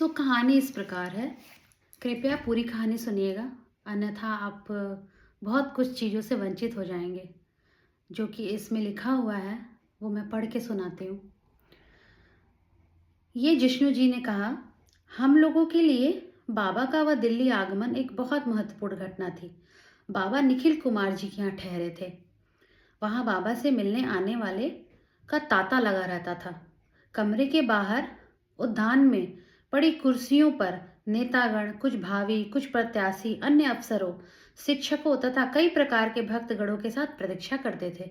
कहानी इस प्रकार है। कृपया पूरी कहानी सुनिएगा, अन्यथा आप बहुत कुछ चीज़ों से वंचित हो जाएँगे। जो कि इसमें लिखा हुआ है, वो मैं पढ़ के सुनाती हूँ। ये जिष्णु जी ने कहा, हम लोगों के लिए बाबा का वह दिल्ली आगमन एक बहुत महत्वपूर्ण घटना थी। बाबा निखिल कुमार जी के यहाँ ठहरे थे। वहाँ बाबा से मिलने आने वाले का तांता लगा रहता था। कमरे के बाहर उद्यान में पड़ी कुर्सियों पर नेतागण, कुछ भावी, कुछ प्रत्याशी, अन्य अफसरों, शिक्षकों तथा कई प्रकार के भक्तगणों के साथ प्रतीक्षा करते थे।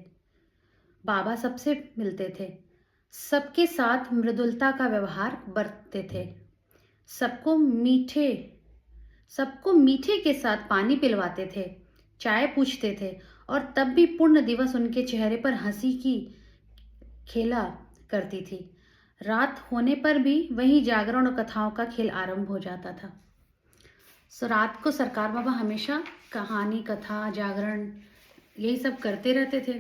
बाबा सबसे मिलते थे, सबके साथ मृदुलता का व्यवहार बरतते थे, सबको मीठे सबको मीठे के साथ पानी पिलवाते थे, चाय पूछते थे और तब भी पूर्ण दिवस उनके चेहरे पर हंसी की खेला करती थी। रात होने पर भी वही जागरण और कथाओं का खेल आरंभ हो जाता था। रात को सरकार बाबा हमेशा कहानी, कथा, जागरण यही सब करते रहते थे।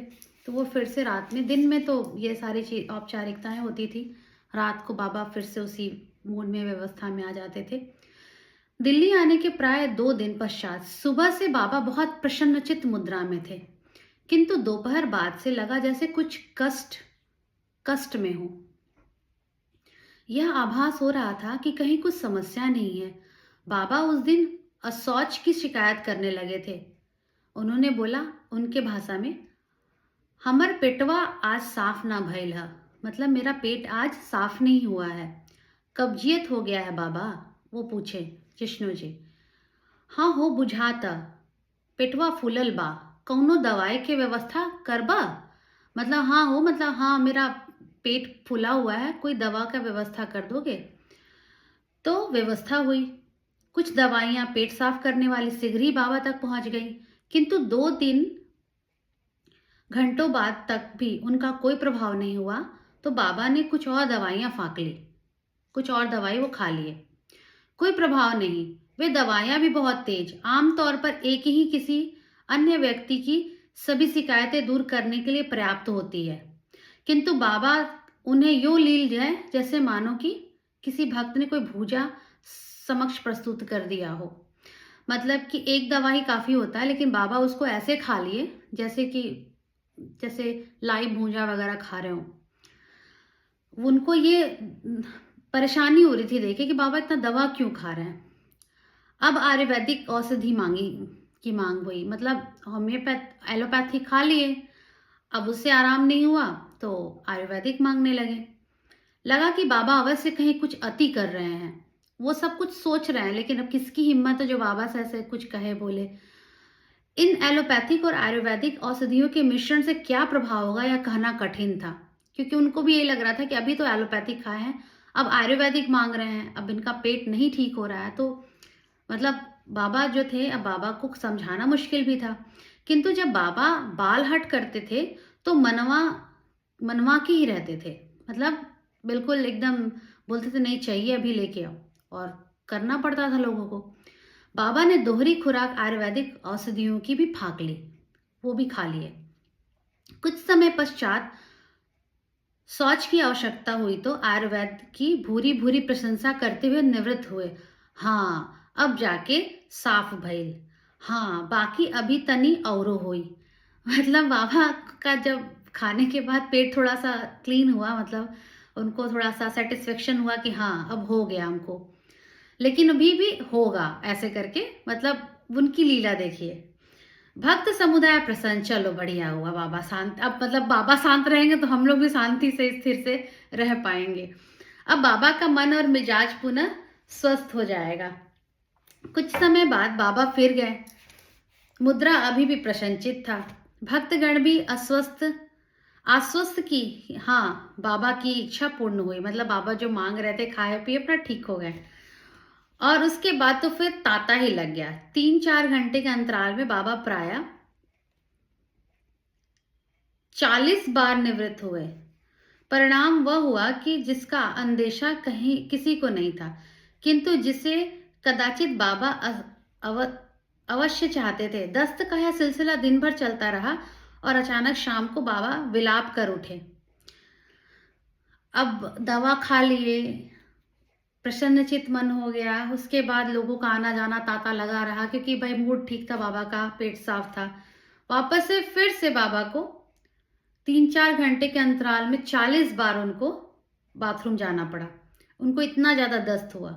तो वो फिर से रात में, दिन में तो ये सारी चीज औपचारिकताएं होती थी, रात को बाबा फिर से उसी मूड में, व्यवस्था में आ जाते थे। दिल्ली आने के प्राय 2 दिन पश्चात सुबह से बाबा बहुत प्रसन्नचित्त मुद्रा में थे, किंतु दोपहर बाद से लगा जैसे कुछ कष्ट कष्ट में हो। यह आभास हो रहा था कि कहीं कुछ समस्या नहीं है। बाबा उस दिन असौच की शिकायत करने लगे थे। उन्होंने बोला उनके भाषा में, हमर पेटवा आज साफ ना भइल है, मतलब मेरा पेट आज साफ नहीं हुआ है। कब्जियत हो गया है बाबा? वो पूछे जिष्णु जी। हाँ हो बुझाता, पेटवा फूलल बा, कौनो दवाई के व्यवस्था करबा? मतलब हाँ हो, मतलब हाँ मेरा पेट फूला हुआ है, कोई दवा का व्यवस्था कर दोगे? तो व्यवस्था हुई। कुछ दवाइयां पेट साफ करने वाली शीघ्र ही बाबा तक पहुंच गई, किंतु 2-3 घंटों बाद तक भी उनका कोई प्रभाव नहीं हुआ। तो बाबा ने कुछ और दवाइयां फाँक ली, कुछ और दवाई वो खा लिए, कोई प्रभाव नहीं। वे दवाइयां भी बहुत तेज, आमतौर पर एक ही किसी अन्य व्यक्ति की सभी शिकायतें दूर करने के लिए पर्याप्त होती है, किंतु बाबा उन्हें यूं लील जाए जैसे मानो कि किसी भक्त ने कोई भूजा समक्ष प्रस्तुत कर दिया हो। मतलब कि एक दवाई काफी होता है, लेकिन बाबा उसको ऐसे खा लिए जैसे लाई भूंजा वगैरह खा रहे हो। उनको ये परेशानी हो रही थी देखे कि बाबा इतना दवा क्यों खा रहे हैं। अब आयुर्वेदिक औषधि की मांग हुई, मतलब होम्योपैथ एलोपैथी खा लिए, अब उससे आराम नहीं हुआ तो आयुर्वेदिक मांगने लगा कि बाबा अवश्य कहीं कुछ अति कर रहे हैं। वो सब कुछ सोच रहे हैं, लेकिन अब किसकी हिम्मत है जो बाबा से ऐसे कुछ कहे बोले। इन एलोपैथिक और आयुर्वेदिक औषधियों के मिश्रण से क्या प्रभाव होगा यह कहना कठिन था, क्योंकि उनको भी यही लग रहा था कि अभी तो एलोपैथिक खाए हैं, अब आयुर्वेदिक मांग रहे हैं, अब इनका पेट नहीं ठीक हो रहा है। तो मतलब बाबा जो थे, अब बाबा को समझाना मुश्किल भी था। किंतु जब बाबा बाल हट करते थे तो मनवा के ही रहते थे, मतलब बिल्कुल एकदम बोलते थे नहीं चाहिए अभी लेके आओ, और करना पड़ता था लोगों को। बाबा ने दोहरी खुराक आयुर्वेदिक औषधियों की भी फाँक ली, वो भी खा लिए। कुछ समय पश्चात शौच की आवश्यकता हुई तो आयुर्वेद की भूरी भूरी प्रशंसा करते हुए निवृत्त हुए। हाँ अब जाके साफ भइल, हाँ बाकी अभी तनी औरो हुई। मतलब बाबा का जब खाने के बाद पेट थोड़ा सा क्लीन हुआ, मतलब उनको थोड़ा सा सेटिस्फेक्शन हुआ कि हाँ अब हो गया हमको, लेकिन अभी भी होगा, ऐसे करके मतलब उनकी लीला देखिए। भक्त समुदाय प्रसन्न, चलो बढ़िया हुआ, बाबा शांत, अब मतलब बाबा शांत रहेंगे तो हम लोग भी शांति से स्थिर से रह पाएंगे। अब बाबा का मन और मिजाज पुनः स्वस्थ हो जाएगा। कुछ समय बाद बाबा फिर गए, मुद्रा अभी भी प्रसन्नचित था। भक्तगण भी आश्वस्त की हाँ बाबा की इच्छा पूर्ण हुई, मतलब बाबा जो मांग रहे थे खाए पिए अपना ठीक हो गए। और उसके बाद तो फिर तांता ही लग गया। 3-4 घंटे के अंतराल में बाबा प्राय 40 बार निवृत्त हुए। परिणाम वह हुआ कि जिसका अंदेशा कहीं किसी को नहीं था, किंतु जिसे कदाचित बाबा अवश्य चाहते थे। दस्त का यह सिलसिला दिन भर चलता रहा और अचानक शाम को बाबा विलाप कर उठे। अब दवा खा लिए, प्रसन्नचित मन हो गया। उसके बाद लोगों का आना जाना तांता लगा रहा, क्योंकि भाई मूड ठीक था बाबा का, पेट साफ था। वापस से फिर से बाबा को 3-4 घंटे के अंतराल में 40 बार उनको बाथरूम जाना पड़ा। उनको इतना ज़्यादा दस्त हुआ।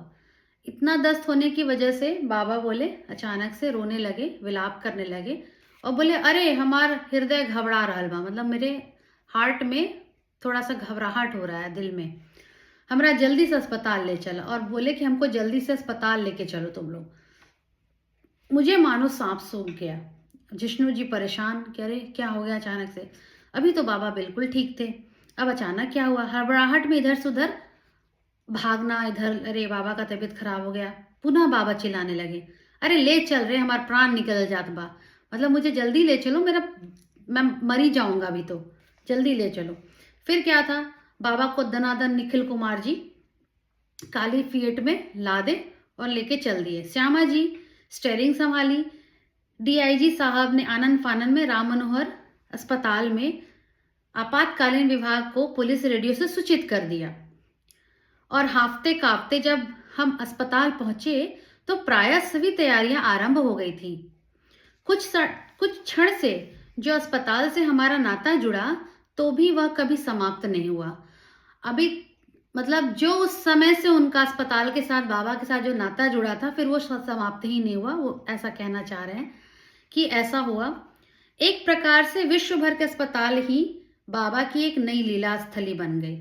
इतना दस्त होने की वजह से बाबा बोले, अचानक से रोने लगे, विलाप करने लगे और बोले, अरे हमार हृदय घबरा रहल बा, मतलब मेरे हार्ट में थोड़ा सा घबराहट हो रहा है दिल में, हमरा जल्दी से अस्पताल ले चलो। और बोले कि हमको जल्दी से अस्पताल लेके चलो तुम लोग। मुझे मानो सांप सूंघ गया। जिष्णु जी परेशान, कह रहे क्या हो गया अचानक से, अभी तो बाबा बिल्कुल ठीक थे, अब अचानक क्या हुआ। हड़बड़ाहट में इधर से उधर भागना, इधर अरे बाबा का तबीयत खराब हो गया। पुनः बाबा चिल्लाने लगे, अरे ले चल रहे, हमारा प्राण निकल जात बा, मतलब मुझे जल्दी ले चलो, मैं मर ही जाऊंगा अभी तो, जल्दी ले चलो। फिर क्या था, बाबा को दनादन निखिल कुमार जी काली फिएट में लादे और लेके चल दिए। श्यामा जी स्टेयरिंग संभाली। डीआईजी साहब ने आनंद फानन में राम मनोहर अस्पताल में आपातकालीन विभाग को पुलिस रेडियो से सूचित कर दिया। और हाफते कांपते जब हम अस्पताल पहुंचे तो प्रायः सभी तैयारियां आरंभ हो गई थी। कुछ क्षण से जो अस्पताल से हमारा नाता जुड़ा, तो भी वह कभी समाप्त नहीं हुआ। अभी मतलब जो उस समय से उनका अस्पताल के साथ, बाबा के साथ जो नाता जुड़ा था, फिर वो समाप्त ही नहीं हुआ। वो ऐसा कहना चाह रहे हैं कि ऐसा हुआ। एक प्रकार से विश्व भर के अस्पताल ही बाबा की एक नई लीला स्थली बन गई।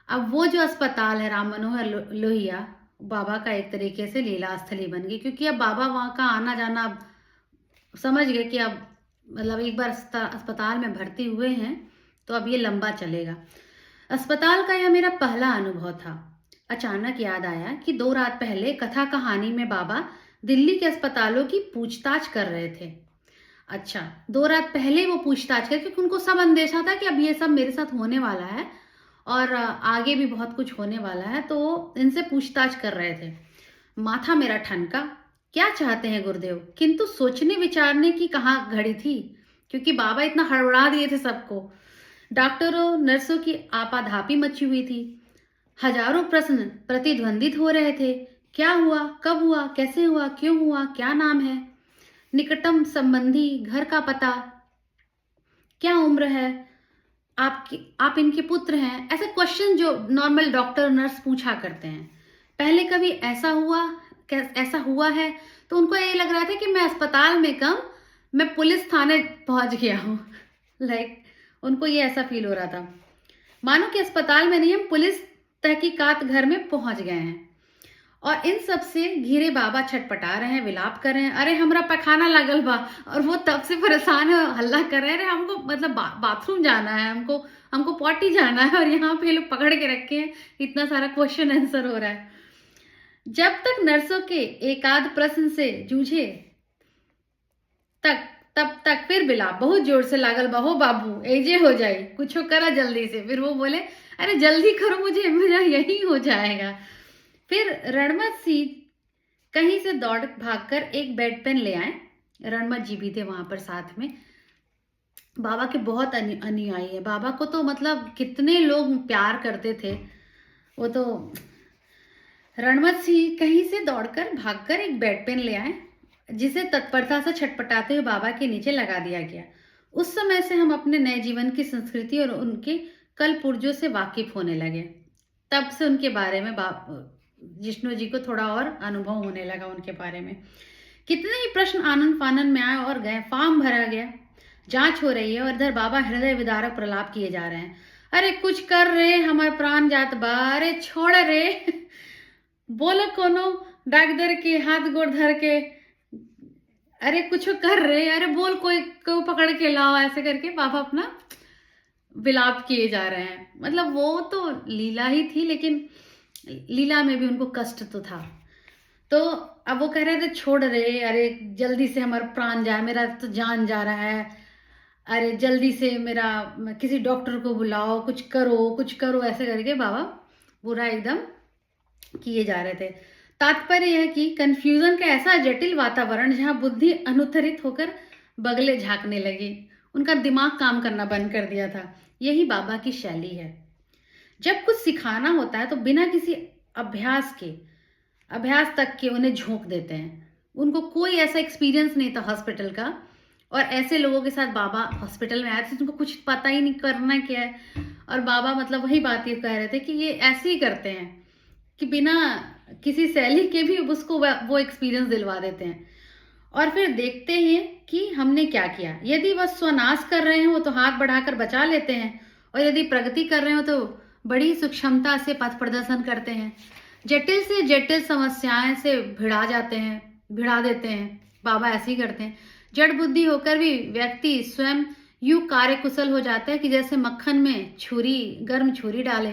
अब वो जो अस्पताल है राम मनोहर लोहिया, बाबा का एक तरीके से लीला स्थली बन गई, क्योंकि अब बाबा वहाँ का आना जाना अब समझ गए कि अब मतलब एक बार अस्पताल में भर्ती हुए हैं तो अब ये लंबा चलेगा। अस्पताल का यह मेरा पहला अनुभव था। अचानक याद आया कि 2 रात पहले कथा कहानी में बाबा दिल्ली के अस्पतालों की पूछताछ कर रहे थे। अच्छा, 2 रात पहले वो पूछताछ कर, क्योंकि उनको सब अंदेशा था कि अब ये सब मेरे साथ होने वाला है और आगे भी बहुत कुछ होने वाला है, तो वो इनसे पूछताछ कर रहे थे। माथा मेरा ठनका, क्या चाहते हैं गुरुदेव, किंतु सोचने विचारने की कहाँ घड़ी थी, क्योंकि बाबा इतना हड़बड़ा दिए थे सबको। डॉक्टरों नर्सों की आपाधापी मची हुई थी। हजारों प्रश्न प्रतिध्वंदित हो रहे थे। क्या हुआ, कब हुआ, कैसे हुआ, क्यों हुआ, क्या नाम है, निकटतम संबंधी, घर का पता, क्या उम्र है आपकी, आप इनके पुत्र हैं, ऐसे क्वेश्चन जो नॉर्मल डॉक्टर नर्स पूछा करते हैं। पहले कभी ऐसा हुआ है, तो उनको ये लग रहा था कि मैं अस्पताल में कम, मैं पुलिस थाने पहुंच गया हूँ। उनको ये ऐसा फील हो रहा था, मानो कि अस्पताल में नहीं, हम पुलिस तहकीकात घर में पहुंच गए हैं। और इन सब से घिरे बाबा छटपटा रहे हैं, विलाप कर रहे हैं, अरे हमरा पैखाना लागल बा, और वो तब से परेशान है, हल्ला कर रहे हैं, अरे हमको मतलब बाथरूम जाना है, हमको पॉटी जाना है, और यहाँ पे लोग पकड़ के रखे हैं, इतना सारा क्वेश्चन आंसर हो रहा है। जब तक नर्सों के एकाध प्रश्न से जूझे तब तक फिर विलाप बहुत जोर से लागल बा, हो बाबू एजे हो जाए, कुछ करा जल्दी से। फिर वो बोले, अरे जल्दी करो, मुझे मेरा यही हो जाएगा। फिर रणमत सिंह कहीं से दौड़ भागकर एक बेड पेन ले आए। रणमत जी भी थे वहां पर साथ में। बाबा के बहुत अनुयायी है, बाबा को तो मतलब कितने लोग प्यार करते थे वो तो। रणमत सिंह कहीं से दौड़कर भागकर एक बेड पेन ले आए, जिसे तत्परता से छटपटाते हुए बाबा के नीचे लगा दिया गया। उस समय से हम अपने नए जीवन की संस्कृति और उनके कल पुर्जों से वाकिफ होने लगे। तब से उनके बारे में जिष्णु जी को थोड़ा और अनुभव होने लगा उनके बारे में। कितने ही प्रश्न आनंद फानन में आए और गए, फॉर्म भरा गया, जांच हो रही है, और इधर बाबा हृदय विदारक प्रलाप किए जा रहे हैं। अरे कुछ कर रे, हमारे प्राण जात बा, अरे छोड़ रे, बोलो कोनो डॉक्टर के हाथ गोड़ धर के, अरे कुछ कर रे, अरे बोल, कोई पकड़ के लाओ, ऐसे करके बाबा अपना विलाप किए जा रहे हैं। मतलब वो तो लीला ही थी, लेकिन लीला में भी उनको कष्ट तो था। तो अब वो कह रहे थे, छोड़ रे, अरे जल्दी से हमारा प्राण जाए, मेरा तो जान जा रहा है, अरे जल्दी से मेरा किसी डॉक्टर को बुलाओ, कुछ करो, ऐसे करके बाबा पूरा एकदम किए जा रहे थे। तात्पर्य यह कि कंफ्यूजन का ऐसा जटिल वातावरण जहां बुद्धि अनुत्तरित होकर बगले झांकने लगी, उनका दिमाग काम करना बंद कर दिया था। यही बाबा की शैली है। जब कुछ सिखाना होता है तो बिना किसी अभ्यास के अभ्यास तक के उन्हें झोंक देते हैं। उनको कोई ऐसा एक्सपीरियंस नहीं था हॉस्पिटल का, और ऐसे लोगों के साथ बाबा हॉस्पिटल में आए थे, उनको कुछ पता ही नहीं करना क्या है। और बाबा मतलब वही बात ये कह रहे थे कि ये ऐसे ही करते हैं कि बिना किसी सैली के भी उसको वो एक्सपीरियंस दिलवा देते हैं। और फिर देखते हैं कि हमने क्या किया। यदि वह स्वनाश कर रहे हो तो हाथ बढ़ाकर बचा लेते हैं, और यदि प्रगति कर रहे हो तो बड़ी सूक्ष्मता से पथ प्रदर्शन करते हैं। जटिल से जटिल समस्याएं से भिड़ा देते हैं। बाबा ऐसे ही करते हैं। जड़ बुद्धि होकर भी व्यक्ति स्वयं यूं कार्यकुशल हो जाता है कि जैसे मक्खन में गर्म छुरी डाले।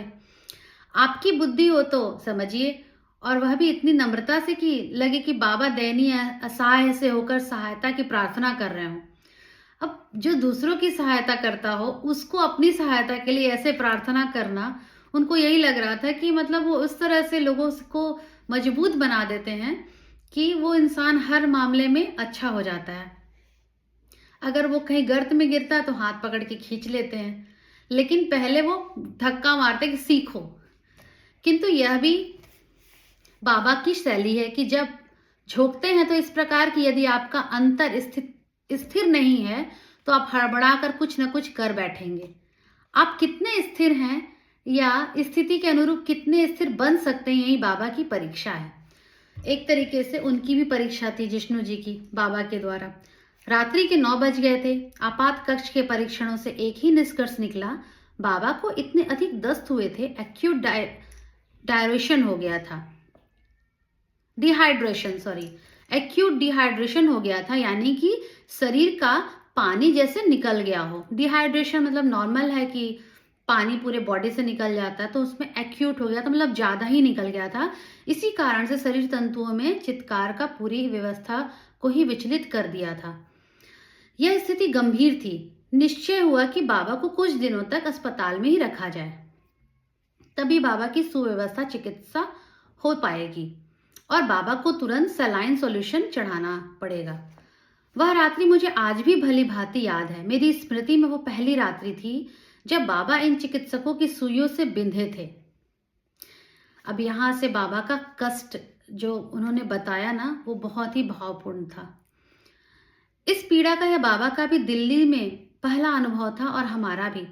आपकी बुद्धि हो तो समझिए, और वह भी इतनी नम्रता से कि लगे कि बाबा दयनीय असहाय से होकर सहायता की प्रार्थना कर रहे हो। अब जो दूसरों की सहायता करता हो उसको अपनी सहायता के लिए ऐसे प्रार्थना करना, उनको यही लग रहा था कि मतलब वो उस तरह से लोगों को मजबूत बना देते हैं कि वो इंसान हर मामले में अच्छा हो जाता है। अगर वो कहीं गर्त में गिरता है तो हाथ पकड़ के खींच लेते हैं, लेकिन पहले वो धक्का मारते कि सीखो। किंतु यह भी बाबा की शैली है कि जब झोंकते हैं तो इस प्रकार की, यदि आपका अंतर स्थिर नहीं है तो आप हड़बड़ाकर कुछ न कुछ कर बैठेंगे। आप कितने स्थिर हैं या स्थिति के अनुरूप कितने स्थिर बन सकते हैं, यही बाबा की परीक्षा है। एक तरीके से उनकी भी परीक्षा थी जिष्णु जी की बाबा के द्वारा। रात्रि के 9 बज गए थे। आपात कक्ष के परीक्षणों से एक ही निष्कर्ष निकला, बाबा को इतने अधिक दस्त हुए थे, एक्यूट डायरेशन हो गया था, एक्यूट डिहाइड्रेशन हो गया था, यानी कि शरीर का पानी जैसे निकल गया हो। डिहाइड्रेशन मतलब नॉर्मल है कि पानी पूरे बॉडी से निकल जाता है, तो उसमें एक्यूट हो गया था मतलब ज्यादा ही निकल गया था। इसी कारण से शरीर तंतुओं में चित्कार का पूरी व्यवस्था को ही विचलित कर दिया था। यह स्थिति गंभीर थी। निश्चय हुआ कि बाबा को कुछ दिनों तक अस्पताल में ही रखा जाए, तभी बाबा की सुव्यवस्था चिकित्सा हो पाएगी और बाबा को तुरंत सलाइन सॉल्यूशन चढ़ाना पड़ेगा। वह रात्रि मुझे आज भी भली भांति याद है। मेरी स्मृति में वो पहली रात्रि थी जब बाबा इन चिकित्सकों की सुइयों से बिंधे थे। अब यहाँ से बाबा का कष्ट जो उन्होंने बताया ना, वो बहुत ही भावपूर्ण था। इस पीड़ा का या बाबा का भी दिल्ली में पहला अनुभव था और हमारा भी।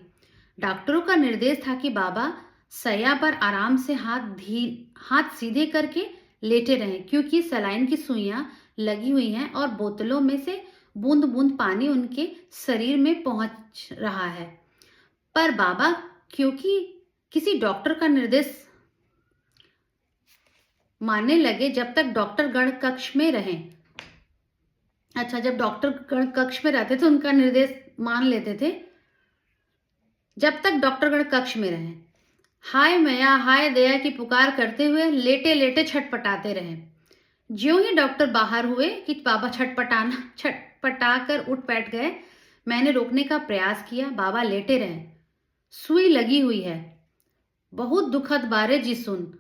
डॉक्टरों का निर्देश था कि बाबा सैया पर आराम से हाथ सीधे करके लेटे रहें, क्योंकि सलाइन की सुइयां लगी हुई हैं और बोतलों में से बूंद बूंद पानी उनके शरीर में पहुंच रहा है। पर बाबा क्योंकि किसी डॉक्टर का निर्देश मानने लगे, जब तक डॉक्टर गण कक्ष में रहें। अच्छा, जब डॉक्टर गण कक्ष में रहते थे उनका निर्देश मान लेते थे, जब तक डॉक्टर गण कक्ष में रहें। हाय मैया हाय दया की पुकार करते हुए लेटे लेटे छटपटाते रहे। ज्यों ही डॉक्टर बाहर हुए कि बाबा छटपटा कर उठ बैठ गए। मैंने रोकने का प्रयास किया। बाबा लेटे रहे। सुई लगी हुई है, बहुत दुखद बारे जी सुन।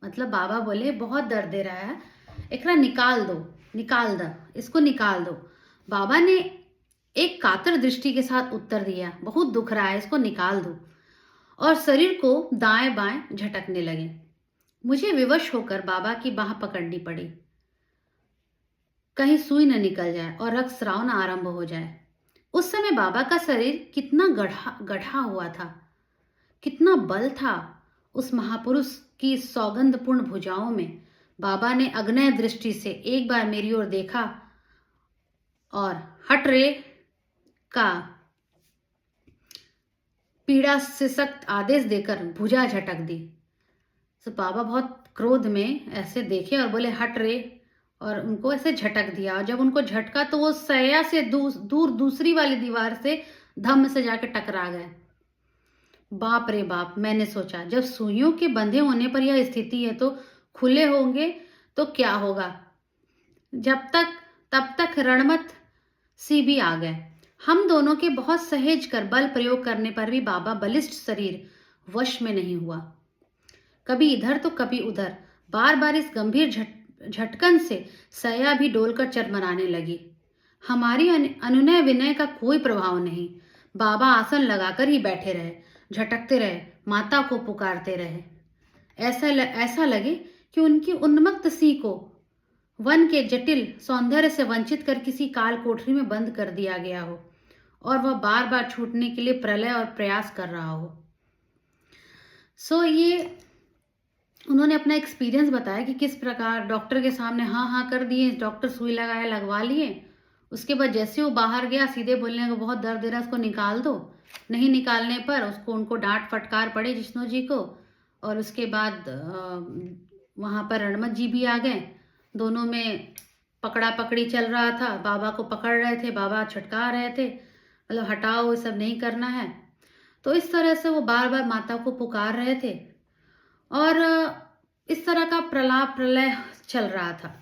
मतलब बाबा बोले बहुत दर्द दे रहा है, एकरा निकाल दो, इसको निकाल दो। बाबा ने एक कातर दृष्टि के साथ उत्तर दिया, बहुत दुख रहा है, इसको निकाल दो, और शरीर को दाएं बाएं झटकने लगे। मुझे विवश होकर बाबा की बाह पकड़नी पड़ी, कहीं सुई न निकल जाए और रक्तस्राव न आरंभ हो जाए। उस समय बाबा का शरीर कितना गढ़ा हुआ था, कितना बल था उस महापुरुष की सौगंधपूर्ण भुजाओं में। बाबा ने अग्नय दृष्टि से एक बार मेरी ओर देखा और हट रे का पीड़ा से सख्त आदेश देकर भुजा झटक दी। तो बाबा बहुत क्रोध में ऐसे देखे और बोले हट रे, और उनको ऐसे झटक दिया। और जब उनको झटका तो वो सैया से दूर दूसरी वाली दीवार से धम्म से जाके टकरा गए। बाप रे बाप, मैंने सोचा जब सुइयों के बंधे होने पर यह स्थिति है तो खुले होंगे तो क्या होगा। तब तक रणमत सी भी आ गए। हम दोनों के बहुत सहेज कर बल प्रयोग करने पर भी बाबा बलिष्ठ शरीर वश में नहीं हुआ। कभी इधर तो कभी उधर, बार बार इस गंभीर झटकन से सया भी डोलकर चरमराने लगी। हमारी अनुनय विनय का कोई प्रभाव नहीं। बाबा आसन लगाकर ही बैठे रहे, झटकते रहे, माता को पुकारते रहे। ऐसा लगे कि उनकी उन्मत्त सी को वन के जटिल सौंदर्य से वंचित कर किसी काल कोठरी में बंद कर दिया गया हो और वह बार बार छूटने के लिए प्रलय और प्रयास कर रहा हो। ये उन्होंने अपना एक्सपीरियंस बताया कि किस प्रकार डॉक्टर के सामने हाँ हाँ कर दिए, डॉक्टर सुई लगाया, लगवा लिए। उसके बाद जैसे वो बाहर गया सीधे बोलने को बहुत दर्द दे रहा है, उसको निकाल दो। नहीं निकालने पर उनको डांट फटकार पड़ी जिष्णु जी को। और उसके बाद वहाँ पर रणमत जी भी आ गए। दोनों में पकड़ा पकड़ी चल रहा था। बाबा को पकड़ रहे थे, बाबा छटका रहे थे, मतलब हटाओ, ये सब नहीं करना है। तो इस तरह से वो बार बार माता को पुकार रहे थे और इस तरह का प्रलय चल रहा था।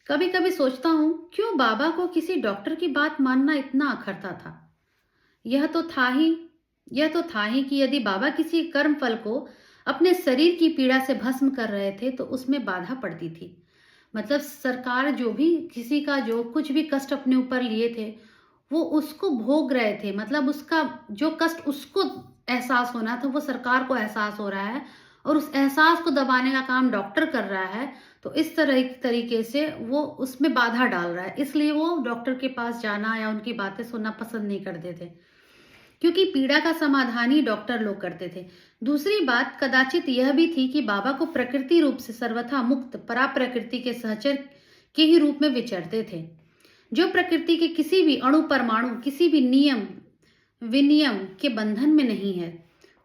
कभी कभी सोचता हूँ क्यों बाबा को किसी डॉक्टर की बात मानना इतना अखरता था। यह तो था ही कि यदि बाबा किसी कर्म फल को अपने शरीर की पीड़ा से भस्म कर रहे थे तो उसमें बाधा पड़ती थी। मतलब सरकार जो भी किसी का जो कुछ भी कष्ट अपने ऊपर लिए थे वो उसको भोग रहे थे। मतलब उसका जो कष्ट उसको एहसास होना था वो सरकार को एहसास हो रहा है और उस एहसास को दबाने का काम डॉक्टर कर रहा है। तो इस तरीके से वो उसमें बाधा डाल रहा है, इसलिए वो डॉक्टर के पास जाना या उनकी बातें सुनना पसंद नहीं करते थे, क्योंकि पीड़ा का समाधान ही डॉक्टर लोग करते थे। दूसरी बात कदाचित यह भी थी कि बाबा को प्रकृति रूप से सर्वथा मुक्त परा प्रकृति के सहचर के ही रूप में विचरते थे, जो प्रकृति के किसी भी अणु परमाणु किसी भी नियम विनियम के बंधन में नहीं है।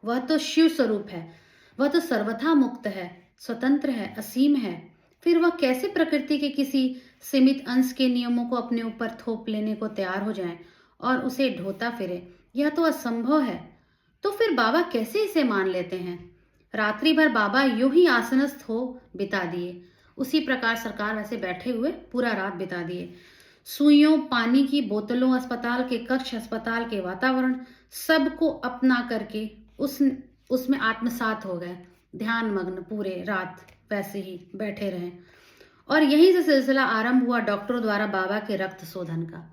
वह तो शिव स्वरूप है, वह तो सर्वथा मुक्त है, स्वतंत्र है, असीम है। फिर वह कैसे प्रकृति के किसी सीमित अंश के नियमों को अपने ऊपर थोप लेने को तैयार हो जाए और उसे ढोता फिरे? यह तो असंभव है। तो फिर बाबा कैसे इसे मान लेते हैं? रात्रि भर बाबा यूं ही आसनस्थ हो बिता दिए। उसी प्रकार सरकार वैसे बैठे हुए पूरा रात बिता दिए। सुइयों, पानी की बोतलों, अस्पताल के कक्ष, अस्पताल के वातावरण सबको अपना करके उसमें आत्मसात हो गए। ध्यान मग्न पूरे रात वैसे ही बैठे रहे और यहीं से सिलसिला आरंभ हुआ डॉक्टरों द्वारा बाबा के रक्त शोधन का।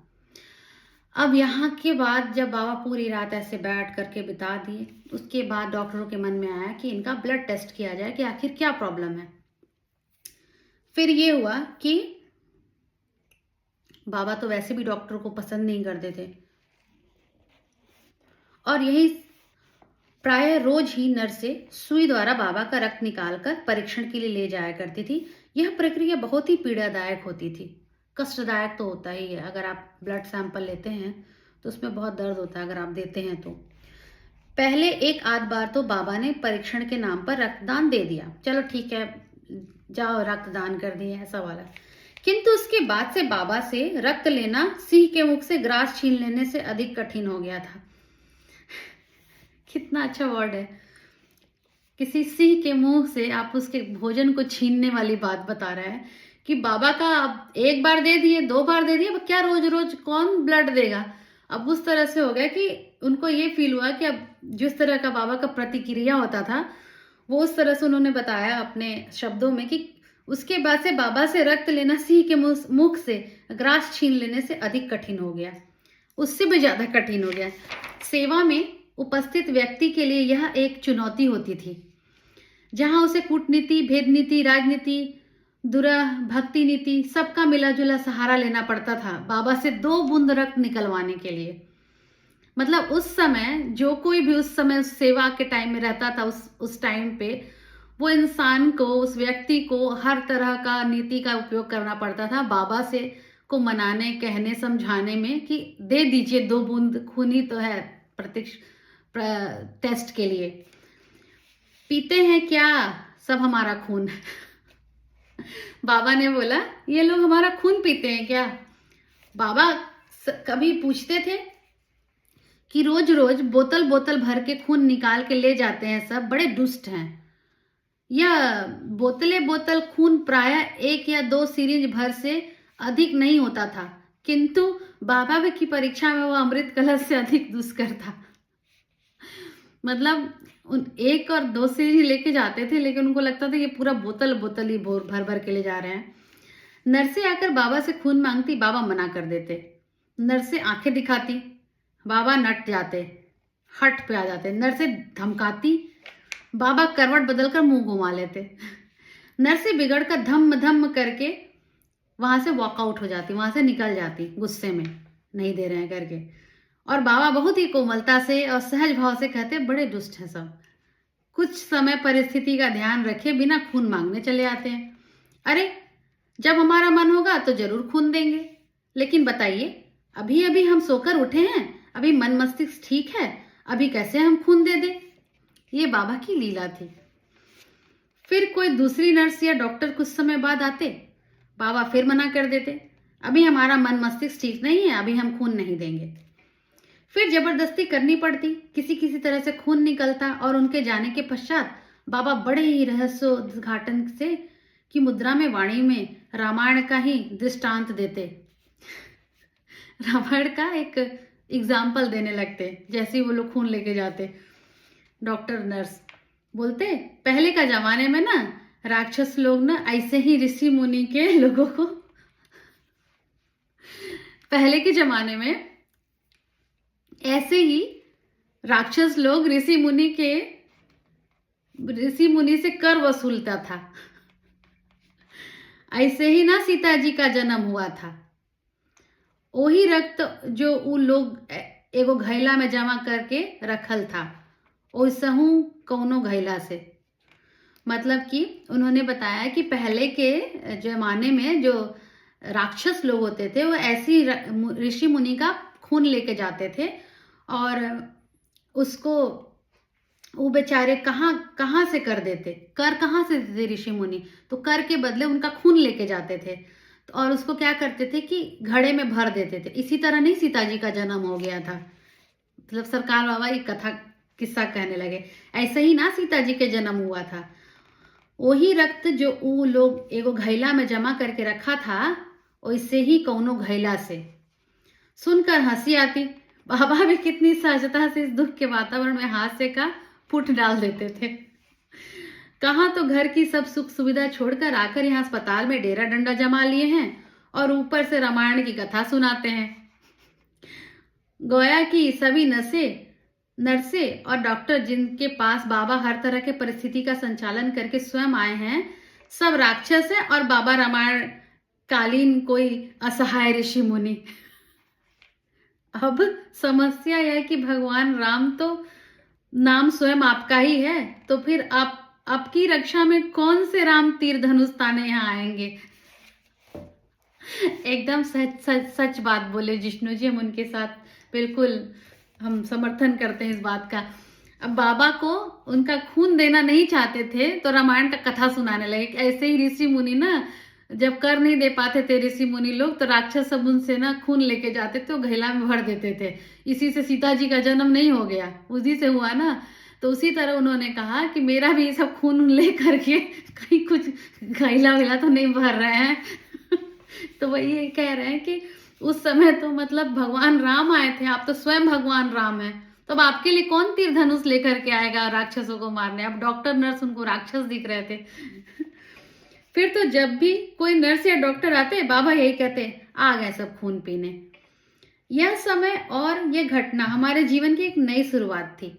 अब यहाँ के बाद जब बाबा पूरी रात ऐसे बैठ करके बिता दिए, उसके बाद डॉक्टरों के मन में आया कि इनका ब्लड टेस्ट किया जाए कि आखिर क्या प्रॉब्लम है। फिर ये हुआ कि बाबा तो वैसे भी डॉक्टर को पसंद नहीं करते थे और यही प्राय रोज ही नर्सें सुई द्वारा बाबा का रक्त निकालकर परीक्षण के लिए ले जाया करती थी। यह प्रक्रिया बहुत ही पीड़ादायक होती थी। कष्टदायक तो होता ही है, अगर आप ब्लड सैंपल लेते हैं तो उसमें बहुत दर्द होता है अगर आप देते हैं तो। पहले एक आध बार तो बाबा ने परीक्षण के नाम पर रक्तदान दे दिया, चलो ठीक है जाओ रक्तदान कर दिए ऐसा वाला। किंतु उसके बाद से बाबा से रक्त लेना सिंह के मुख से ग्रास छीन लेने से अधिक कठिन हो गया था। कितना अच्छा वर्ड है, किसी सिंह के मुंह से आप उसके भोजन को छीनने वाली बात बता रहा है कि बाबा का अब एक बार दे दिए, दो बार दे दिए, अब क्या रोज रोज कौन ब्लड देगा। अब उस तरह से हो गया कि उनको ये फील हुआ कि अब जिस तरह का बाबा का प्रतिक्रिया होता था वो उस तरह से उन्होंने बताया अपने शब्दों में कि उसके बाद से बाबा से रक्त लेना सिंह के मुख से ग्रास छीन लेने से अधिक कठिन हो गया, उससे भी ज्यादा कठिन हो गया। सेवा में उपस्थित व्यक्ति के लिए यह एक चुनौती होती थी, जहां उसे कूटनीति, भेद नीति, राजनीति, दुरह भक्ति नीति सबका मिला जुला सहारा लेना पड़ता था बाबा से 2 बूंद रक्त निकलवाने के लिए। मतलब उस समय जो कोई भी उस समय उस सेवा के टाइम में रहता था उस टाइम पे वो इंसान को, उस व्यक्ति को हर तरह का नीति का उपयोग करना पड़ता था बाबा से को मनाने, कहने, समझाने में कि दे दीजिए 2 बूंद, खून ही तो है टेस्ट के लिए। पीते हैं क्या सब हमारा खून? बाबा ने बोला ये लोग हमारा खून पीते हैं क्या? बाबा कभी पूछते थे कि रोज रोज बोतल बोतल भर के खून निकाल के ले जाते हैं, सब बड़े दुष्ट हैं। यह बोतल खून प्रायः 1 या 2 सिरिंज भर से अधिक नहीं होता था, किंतु बाबा की परीक्षा में वह अमृत कलश से अधिक दुष्कर था। मतलब 1 और 2 सिरिंज लेके जाते थे, लेकिन उनको लगता था ये पूरा बोतल ही भर भर के ले जा रहे हैं। नर्सें आकर बाबा से खून मांगती, बाबा मना कर देते। नर्सें आंखें दिखाती, बाबा नट जाते, हट पे आ जाते। नर्सें धमकाती, बाबा करवट बदलकर मुंह घुमा लेते। नर्सें बिगड़कर धम धम करके वहां से वॉकआउट हो जाती, वहां से निकल जाती गुस्से में, नहीं दे रहे हैं करके। और बाबा बहुत ही कोमलता से और सहज भाव से कहते, बड़े दुष्ट हैं सब, कुछ समय परिस्थिति का ध्यान रखे बिना खून मांगने चले आते हैं। अरे जब हमारा मन होगा तो जरूर खून देंगे, लेकिन बताइए अभी अभी हम सोकर उठे हैं, अभी मन मस्तिष्क ठीक है, अभी कैसे हम खून दे दें। ये बाबा की लीला थी। फिर कोई दूसरी नर्स या डॉक्टर कुछ समय बाद आते, बाबा फिर मना कर देते, अभी हमारा मन मस्तिष्क ठीक नहीं है, अभी हम खून नहीं देंगे। फिर जबरदस्ती करनी पड़ती, किसी किसी तरह से खून निकलता और उनके जाने के पश्चात बाबा बड़े ही रहस्योद्घाटन से की मुद्रा में वाणी में रामायण का ही दृष्टांत देते, रामायण का एक एग्जाम्पल देने लगते जैसे ही वो लोग खून लेके जाते। डॉक्टर नर्स बोलते, पहले का जमाने में ना राक्षस लोग ना ऐसे ही ऋषि मुनि के लोगों को, पहले के जमाने में ऐसे ही राक्षस लोग ऋषि मुनि से कर वसूलता था। ऐसे ही ना सीता जी का जन्म हुआ था। वही रक्त जो उ लोग एगो घैला में जमा करके रखल था, ओसहू कौनो घैला से। मतलब कि उन्होंने बताया कि पहले के जमाने में जो राक्षस लोग होते थे वो ऐसी ऋषि मुनि का खून लेके जाते थे और उसको वो बेचारे कहाँ से कर देते, कर कहाँ से देते ऋषि मुनि, तो कर के बदले उनका खून लेके जाते थे और उसको क्या करते थे कि घड़े में भर देते थे। इसी तरह नहीं सीता जी का जन्म हो गया था। मतलब सरकार बाबा एक कथा किस्सा कहने लगे, ऐसे ही ना सीता जी के जन्म हुआ था। वही रक्त जो वो लोग एगो घैला में जमा करके रखा था, वैसे ही कौनो घैला से। सुनकर हंसी आती। बाबा भी कितनी सहजता से इस दुख के वातावरण में हास्य का फुट डाल देते थे। कहाँ तो घर की सब सुख सुविधा छोड़कर आकर यहाँ अस्पताल में डेरा डंडा जमा लिए हैं और ऊपर से रामायण की कथा सुनाते हैं। गोया कि सभी नर्से और डॉक्टर जिनके पास बाबा हर तरह के परिस्थिति का संचालन करके स्वयं आए हैं, सब राक्षस है और बाबा रामायण कालीन कोई असहाय ऋषि मुनि। अब समस्या यह है कि भगवान राम तो नाम स्वयं आपका ही है, तो फिर आप आपकी रक्षा में कौन से राम तीर धनुष ताने यहाँ आएंगे। एकदम सच बात बोले जिष्णु जी, हम उनके साथ बिल्कुल हम समर्थन करते हैं इस बात का। अब बाबा को उनका खून देना नहीं चाहते थे तो रामायण का कथा सुनाने लगे। ऐसे ही ऋषि मुनि ना जब कर नहीं दे पाते थे ऋषि मुनि लोग, तो राक्षस सब उनसे ना खून लेके जाते थे, घैला में भर देते थे। इसी से सीता जी का जन्म नहीं हो गया, उसी से हुआ ना। तो उसी तरह उन्होंने कहा कि मेरा भी सब खून ले करके कहीं कुछ घैला वैला तो नहीं भर रहे हैं। तो वही कह रहे हैं कि उस समय तो मतलब भगवान राम आए थे, आप तो स्वयं भगवान राम हैं, तो अब आपके लिए कौन तीर धनुष लेकर के आएगा राक्षसों को मारने। अब डॉक्टर नर्स उनको राक्षस दिख रहे थे। फिर तो जब भी कोई नर्स या डॉक्टर आते, बाबा यही कहते, आ गए सब खून पीने। यह समय और यह घटना हमारे जीवन की एक नई शुरुआत थी।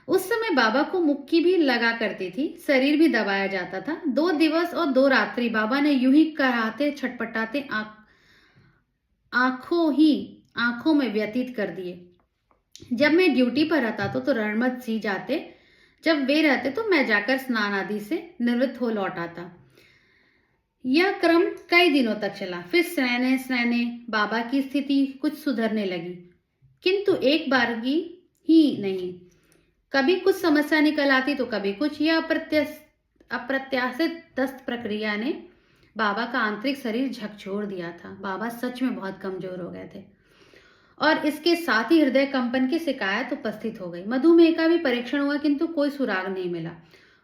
उस समय बाबा को मुक्की भी लगा करती थी, शरीर भी दबाया जाता था। 2 दिवस और 2 रात्रि बाबा ने यूं ही कराहते छटपटाते आंखों में व्यतीत कर दिए। जब मैं ड्यूटी पर रहता तो रणमत सी जाते, जब वे रहते तो मैं जाकर स्नान आदि से निवृत्त हो लौट आता। यह क्रम कई दिनों तक चला। फिर स्नैने बाबा की स्थिति कुछ सुधरने लगी, किंतु एक बार ही नहीं। कभी कुछ समस्या निकल आती तो कभी कुछ। यह अप्रत्याशित दस्त प्रक्रिया ने बाबा का आंतरिक शरीर झकझोर दिया था। बाबा सच में बहुत कमजोर हो गए थे और इसके साथ ही हृदय कंपन की शिकायत उपस्थित हो गई। मधुमेह का भी परीक्षण हुआ, किंतु कोई सुराग नहीं मिला।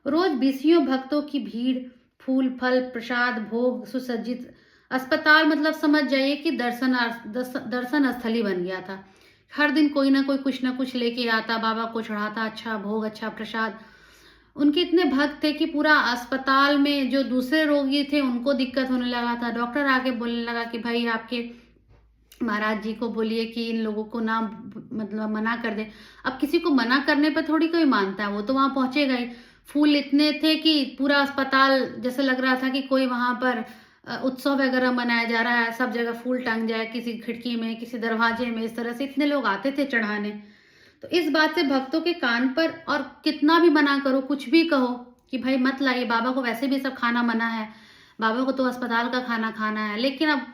रोज बीसियों भक्तों की भीड़, फूल फल प्रसाद भोग सुसज्जित अस्पताल, मतलब समझ जाइए कि दर्शन स्थली बन गया था। हर दिन कोई ना कोई कुछ ना कुछ लेके आता, बाबा को चढ़ाता, अच्छा भोग अच्छा प्रसाद। उनके इतने भक्त थे कि पूरा अस्पताल में जो दूसरे रोगी थे उनको दिक्कत होने लगा था। डॉक्टर आके बोलने लगा कि भाई आपके महाराज जी को बोलिए कि इन लोगों को ना मतलब मना कर दे। अब किसी को मना करने पर थोड़ी कोई मानता है, वो तो वहां पहुंचेगा ही। फूल इतने थे कि पूरा अस्पताल जैसे लग रहा था कि कोई वहाँ पर उत्सव वगैरह मनाया जा रहा है, सब जगह फूल टंग जाए, किसी खिड़की में, किसी दरवाजे में, इस तरह से इतने लोग आते थे चढ़ाने। तो इस बात से भक्तों के कान पर, और कितना भी मना करो, कुछ भी कहो कि भाई मत लाइए, बाबा को वैसे भी सब खाना मना है, बाबा को तो अस्पताल का खाना खाना है, लेकिन अब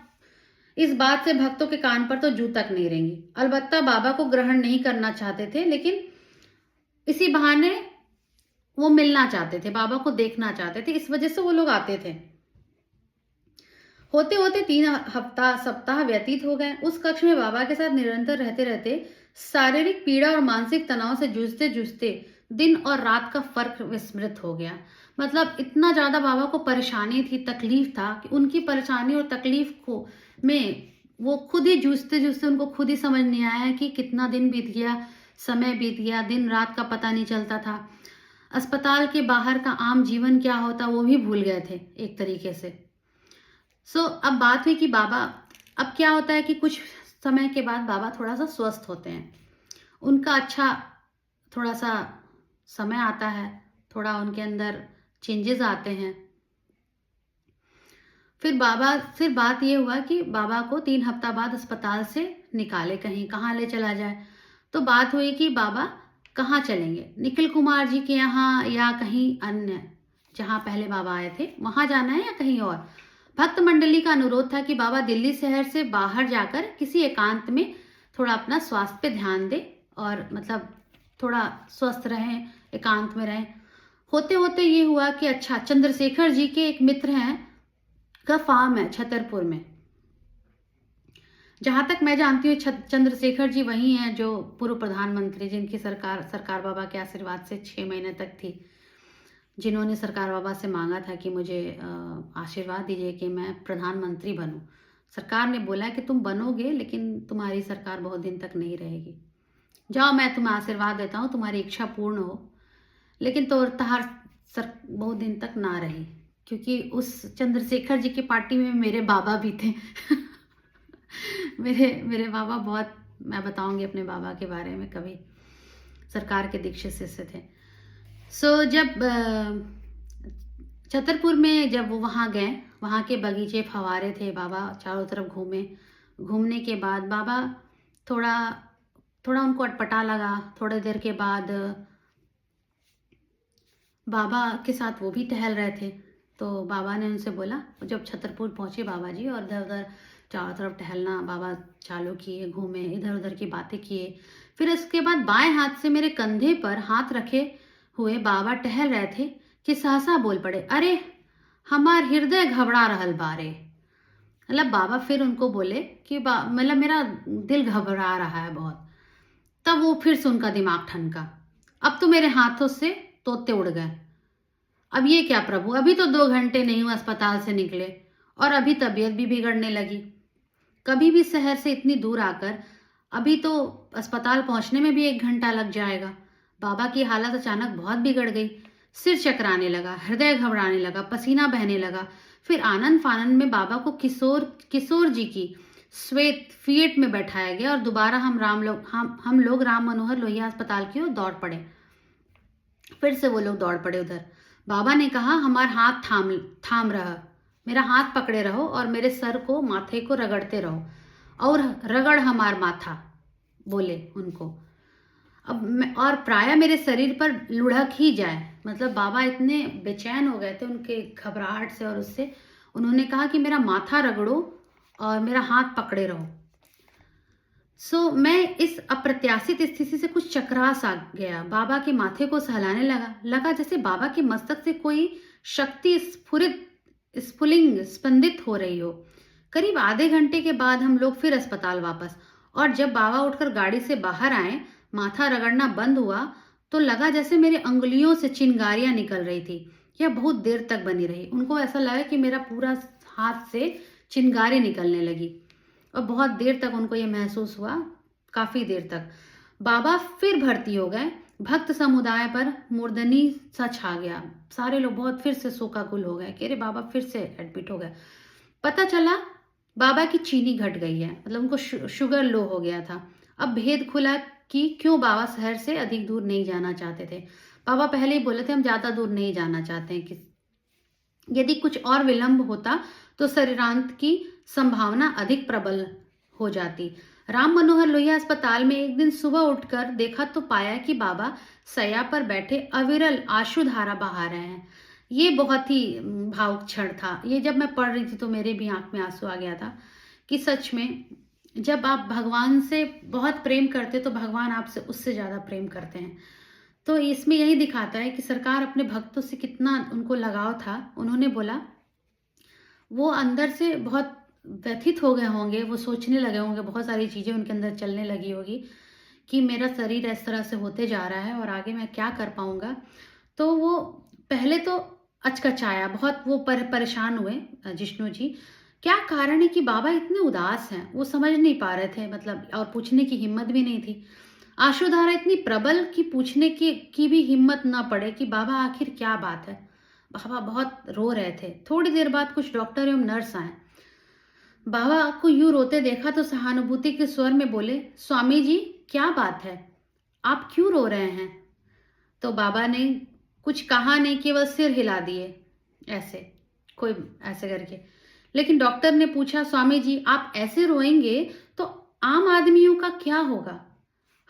इस बात से भक्तों के कान पर तो जू तक नहीं रहेंगी। अलबत्ता बाबा को ग्रहण नहीं करना चाहते थे, लेकिन इसी बहाने वो मिलना चाहते थे, बाबा को देखना चाहते थे, इस वजह से वो लोग आते थे। होते होते 3 सप्ताह व्यतीत हो गए। उस कक्ष में बाबा के साथ निरंतर रहते रहते शारीरिक पीड़ा और मानसिक तनाव से जूझते जूझते दिन और रात का फर्क विस्मृत हो गया। मतलब इतना ज्यादा बाबा को परेशानी थी, तकलीफ था कि उनकी परेशानी और तकलीफ को में वो खुद ही जूझते जूझते उनको खुद ही समझ नहीं आया कि कितना दिन बीत गया, समय बीत गया, दिन रात का पता नहीं चलता था। अस्पताल के बाहर का आम जीवन क्या होता वो भी भूल गए थे एक तरीके से। अब बात हुई कि बाबा, अब क्या होता है कि कुछ समय के बाद बाबा थोड़ा सा स्वस्थ होते हैं, उनका अच्छा थोड़ा सा समय आता है, थोड़ा उनके अंदर चेंजेस आते हैं। फिर बात ये हुआ कि बाबा को 3 हफ्ता बाद अस्पताल से निकाले, कहीं कहाँ ले चला जाए। तो बात हुई कि बाबा कहाँ चलेंगे, निखिल कुमार जी के यहाँ या कहीं अन्य जहाँ पहले बाबा आए थे वहां जाना है या कहीं और। भक्त मंडली का अनुरोध था कि बाबा दिल्ली शहर से बाहर जाकर किसी एकांत में थोड़ा अपना स्वास्थ्य पे ध्यान दे और मतलब थोड़ा स्वस्थ रहें, एकांत में रहें। होते होते ये हुआ कि अच्छा, चंद्रशेखर जी के एक मित्र हैं का फार्म है छतरपुर में। जहां तक मैं जानती हूँ चंद्रशेखर जी वही हैं जो पूर्व प्रधानमंत्री, जिनकी सरकार बाबा के आशीर्वाद से 6 महीने तक थी, जिन्होंने सरकार बाबा से मांगा था कि मुझे आशीर्वाद दीजिए कि मैं प्रधानमंत्री बनूं। सरकार ने बोला कि तुम बनोगे, लेकिन तुम्हारी सरकार बहुत दिन तक नहीं रहेगी, जाओ मैं तुम्हें आशीर्वाद देता हूँ, तुम्हारी इच्छा पूर्ण हो। लेकिन तो तहार बहुत दिन तक ना रही, क्योंकि उस चंद्रशेखर जी की पार्टी में मेरे बाबा भी थे। मेरे बाबा बहुत, मैं बताऊंगी अपने बाबा के बारे में कभी, सरकार के दीक्षित शिष्य थे। जब छतरपुर में जब वो वहाँ गए, वहाँ के बगीचे फवारे थे, बाबा चारों तरफ घूमे। घूमने के बाद बाबा थोड़ा थोड़ा उनको अटपटा लगा। थोड़ी देर के बाद बाबा के साथ वो भी टहल रहे थे, तो बाबा ने उनसे बोला, जब छतरपुर पहुंचे बाबा जी और इधर उधर चारों तरफ टहलना बाबा चालू किए, घूमे, इधर उधर की बातें किए। फिर इसके बाद बाएं हाथ से मेरे कंधे पर हाथ रखे हुए बाबा टहल रहे थे कि सहसा बोल पड़े, अरे हमार हृदय घबरा रहल बारे। मतलब बाबा फिर उनको बोले कि मतलब मेरा दिल घबरा रहा है बहुत। तब वो फिर से उनका दिमाग ठनका, अब तो मेरे हाथों से तोते उड़ गए। अब ये क्या प्रभु, अभी तो 2 घंटे नहीं हुए अस्पताल से निकले और अभी तबीयत भी बिगड़ने लगी। कभी भी शहर से इतनी दूर आकर अभी तो अस्पताल पहुंचने में भी 1 घंटा लग जाएगा। बाबा की हालत अचानक बहुत बिगड़ गई, सिर चकराने लगा, हृदय घबराने लगा, पसीना बहने लगा। फिर आनंद फानंद में बाबा को किशोर जी की श्वेत फिएट में बैठाया गया और दोबारा हम लोग राम मनोहर लोहिया अस्पताल की ओर दौड़ पड़े। फिर से वो लोग दौड़ पड़े उधर। बाबा ने कहा, हमार हाथ थाम रहा, मेरा हाथ पकड़े रहो और मेरे सर को, माथे को रगड़ते रहो और रगड़ हमार माथा, बोले उनको। और प्राय मेरे शरीर पर लुढ़क ही जाए। मतलब बाबा इतने बेचैन हो गए थे उनके घबराहट से और उससे, उन्होंने कहा कि मेरा माथा रगड़ो और मेरा हाथ पकड़े रहो। मैं इस अप्रत्याशित स्थिति से कुछ चकरा सा गया, बाबा के माथे को सहलाने लगा जैसे बाबा के मस्तक से कोई शक्ति स्पंदित हो रही हो। करीब आधे घंटे के बाद हम लोग फिर अस्पताल वापस, और जब बाबा उठकर गाड़ी से बाहर आए, माथा रगड़ना बंद हुआ तो लगा जैसे मेरी अंगुलियों से चिंगारियां निकल रही थी। यह बहुत देर तक बनी रही। उनको ऐसा लगा कि मेरा पूरा हाथ से चिंगारी निकलने लगी और बहुत देर तक उनको यह महसूस हुआ, काफी देर तक। बाबा फिर भर्ती हो गए। भक्त समुदाय पर मूर्धनी सा छा गया। सारे लोग बहुत फिर से शोकाकुल हो गए कि अरे बाबा फिर से एडमिट हो गए। पता चला बाबा की चीनी घट गई है, मतलब उनको शुगर लो हो गया था। अब भेद खुला कि क्यों बाबा शहर से अधिक दूर नहीं जाना चाहते थे। बाबा पहले ही बोले थे हम ज़्यादा दूर नहीं जाना चाहते हैं कि यदि कुछ और विलंब होता तो शरीरांत की संभावना अधिक प्रबल हो जाती। राम मनोहर लोहिया अस्पताल में एक दिन सुबह उठकर देखा तो पाया कि बाबा शैया पर बैठे अविरल आंसुधारा बहा रहे हैं। ये बहुत ही भावुक क्षण था। ये जब मैं पढ़ रही थी तो मेरे भी आंख में आंसू आ गया था कि सच में जब आप भगवान से बहुत प्रेम करते तो भगवान आपसे उससे ज़्यादा प्रेम करते हैं। तो इसमें यही दिखाता है कि सरकार अपने भक्तों से कितना उनको लगाव था। उन्होंने बोला वो अंदर से बहुत व्यथित हो गए होंगे, वो सोचने लगे होंगे, बहुत सारी चीज़ें उनके अंदर चलने लगी होगी कि मेरा शरीर इस तरह से होते जा रहा है और आगे मैं क्या कर पाऊँगा। तो वो पहले तो अचकचाया, बहुत वो परेशान हुए जिष्णु जी। क्या कारण है कि बाबा इतने उदास हैं? वो समझ नहीं पा रहे थे मतलब, और पूछने की हिम्मत भी नहीं थी। आंसुधारा इतनी प्रबल कि पूछने की भी हिम्मत ना पड़े कि बाबा आखिर क्या बात है। बाबा बहुत रो रहे थे। थोड़ी देर बाद कुछ डॉक्टर एवं नर्स आए। बाबा को यूं रोते देखा तो सहानुभूति के स्वर में बोले, स्वामी जी क्या बात है, आप क्यों रो रहे हैं? तो बाबा ने कुछ कहा नहीं, केवल सिर हिला दिए ऐसे, कोई ऐसे करके। लेकिन डॉक्टर ने पूछा, स्वामी जी आप ऐसे रोएंगे तो आम आदमियों का क्या होगा?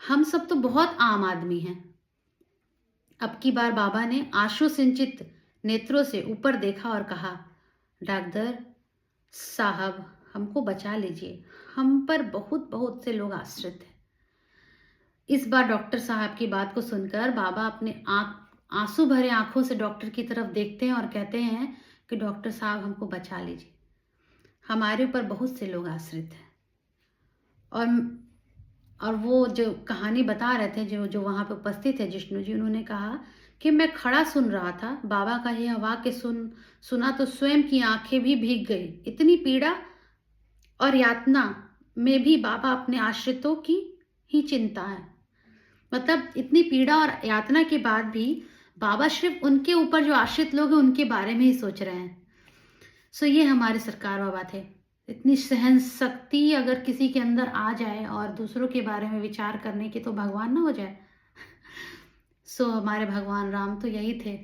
हम सब तो बहुत आम आदमी हैं। अब की बार बाबा ने आंसू सिंचित नेत्रों से ऊपर देखा और कहा, डॉक्टर साहब हमको बचा लीजिए, हम पर बहुत बहुत से लोग आश्रित हैं। इस बार डॉक्टर साहब की बात को सुनकर बाबा अपने आंसू भरे आंखों से डॉक्टर की तरफ देखते हैं और कहते हैं कि डॉक्टर साहब हमको बचा लीजिए, हमारे ऊपर बहुत से लोग आश्रित हैं। और वो जो कहानी बता रहे थे, जो वहाँ पे उपस्थित थे जिष्णु जी, उन्होंने कहा कि मैं खड़ा सुन रहा था, बाबा का यह वाक्य सुना तो स्वयं की आंखें भी भीग गई। इतनी पीड़ा और यातना में भी बाबा अपने आश्रितों की ही चिंता है। मतलब इतनी पीड़ा और यातना के बाद भी बाबा सिर्फ उनके ऊपर जो आश्रित लोग हैं उनके बारे में ही सोच रहे हैं। सो ये हमारे सरकार बाबा थे। इतनी सहन शक्ति अगर किसी के अंदर आ जाए और दूसरों के बारे में विचार करने की, तो भगवान ना हो जाए। सो हमारे भगवान राम तो यही थे।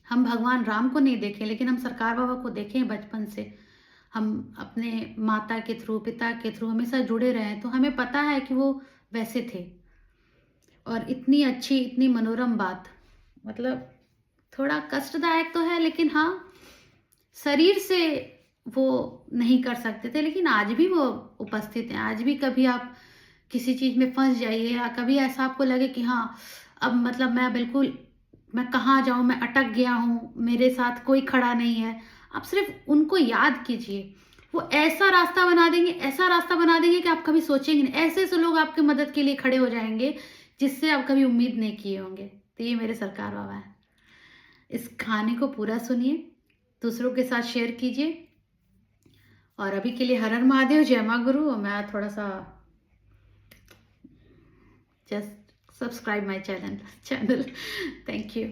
हम भगवान राम को नहीं देखे लेकिन हम सरकार बाबा को देखे हैं बचपन से। हम अपने माता के थ्रू, पिता के थ्रू हमेशा जुड़े रहे, तो हमें पता है कि वो वैसे थे। और इतनी अच्छी, इतनी मनोरम बात, मतलब थोड़ा कष्टदायक तो है लेकिन हाँ, शरीर से वो नहीं कर सकते थे लेकिन आज भी वो उपस्थित हैं। आज भी कभी आप किसी चीज़ में फंस जाइए या कभी ऐसा आपको लगे कि हाँ अब मतलब मैं कहाँ जाऊँ, मैं अटक गया हूँ, मेरे साथ कोई खड़ा नहीं है, आप सिर्फ उनको याद कीजिए। वो ऐसा रास्ता बना देंगे, ऐसा रास्ता बना देंगे कि आप कभी सोचेंगे नहीं। ऐसे ऐसे लोग आपकी मदद के लिए खड़े हो जाएंगे जिससे आप कभी उम्मीद नहीं किए होंगे। तो ये मेरे सरकार बाबा है। इस कहानी को पूरा सुनिए, दूसरों के साथ शेयर कीजिए। और अभी के लिए हर हर महादेव, जय मां गुरु। मैं थोड़ा सा just subscribe my channel. Thank you.